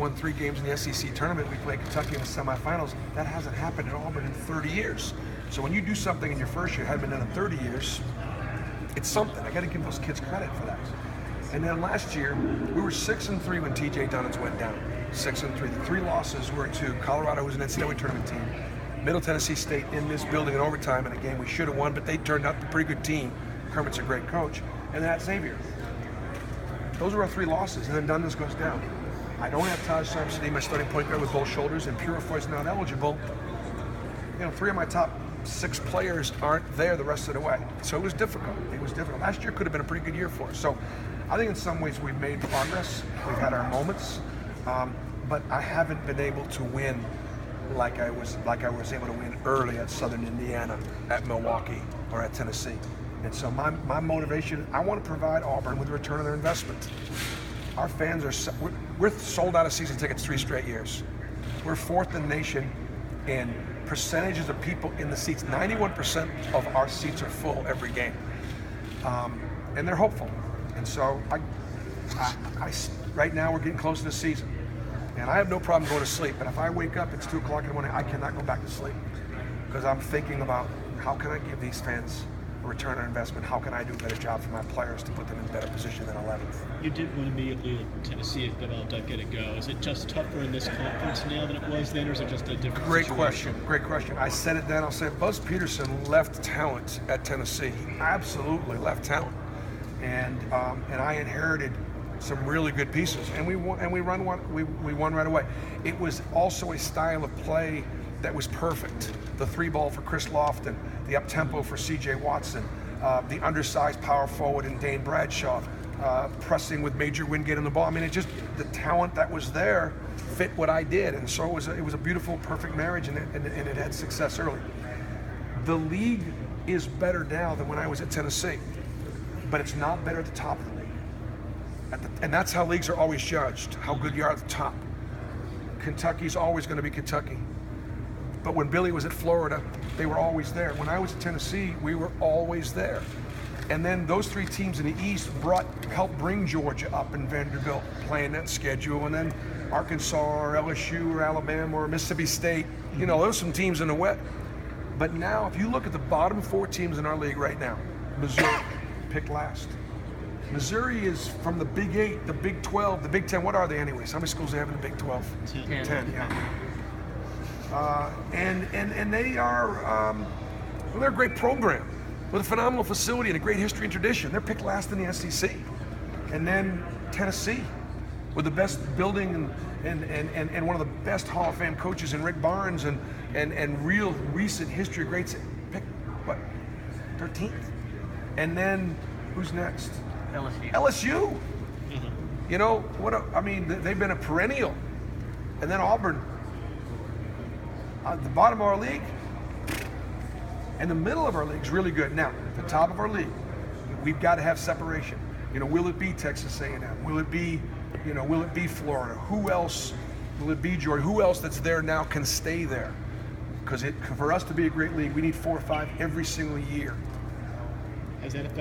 won 3 games in the SEC tournament. We played Kentucky in the semifinals. That hasn't happened at Auburn in 30 years. So when you do something in your first year, hadn't been done in 30 years, it's something. I got to give those kids credit for that. And then last year, we were 6-3 when T.J. Dunnins went down. 6-3. The 3 losses were to Colorado, who was an NCAA tournament team, Middle Tennessee State in this building in overtime in a game we should have won, but they turned out a pretty good team. Kermit's a great coach, and at Xavier. Those were our 3 losses, and then Dunnins goes down. I don't have Taj Samsonee, my starting point guard with both shoulders, and Purifoy's not eligible. 3 of my top 6 players aren't there the rest of the way. So it was difficult. Last year could have been a pretty good year for us. So I think in some ways we've made progress. We've had our moments, but I haven't been able to win like I was able to win early at Southern Indiana, at Milwaukee, or at Tennessee. And so my motivation, I want to provide Auburn with a return on their investment. Our fans we're sold out of season tickets 3 straight years. We're 4th in the nation in percentages of people in the seats. 91% of our seats are full every game, and they're hopeful. And so right now we're getting close to the season, and I have no problem going to sleep. But if I wake up, it's 2 o'clock in the morning, I cannot go back to sleep because I'm thinking about how can I give these fans a return on investment? How can I do a better job for my players to put them in a better position than 11th? You did win immediately at Tennessee about a decade ago. Is it just tougher in this conference now than it was then, or is it just a different situation? Great question. I said it then, I'll say it. Buzz Peterson left talent at Tennessee. He absolutely left talent. And I inherited some really good pieces, and we won right away. It was also a style of play that was perfect. The 3-ball for Chris Lofton, the up-tempo for C.J. Watson, the undersized power forward in Dane Bradshaw, pressing with Major Wingate on the ball. I mean, the talent that was there fit what I did, and so it was a beautiful, perfect marriage, and it had success early. The league is better now than when I was at Tennessee, but it's not better at the top of the league. And that's how leagues are always judged, how good you are at the top. Kentucky's always going to be Kentucky. But when Billy was at Florida, they were always there. When I was at Tennessee, we were always there. And then those 3 teams in the East helped bring Georgia up and Vanderbilt playing that schedule. And then Arkansas or LSU or Alabama or Mississippi State, those some teams in the West. But now, if you look at the bottom 4 teams in our league right now, Missouri picked last. Missouri is from the Big 8, the Big 12, the Big 10. What are they anyways? How many schools do they have in the Big 12? 10. 10, yeah. And they are, they're a great program with a phenomenal facility and a great history and tradition. They're picked last in the SEC. And then Tennessee, with the best building and one of the best Hall of Fame coaches in Rick Barnes and real recent history of greats, picked, 13th? And then, who's next? LSU. Mm-hmm. They've been a perennial. And then Auburn. The bottom of our league and the middle of our league is really good. Now, the top of our league, we've got to have separation. Will it be Texas A&M? Will it be Florida? Who else? Will it be Georgia? Who else that's there now can stay there? Because for us to be a great league, we need 4 or 5 every single year. Has that affected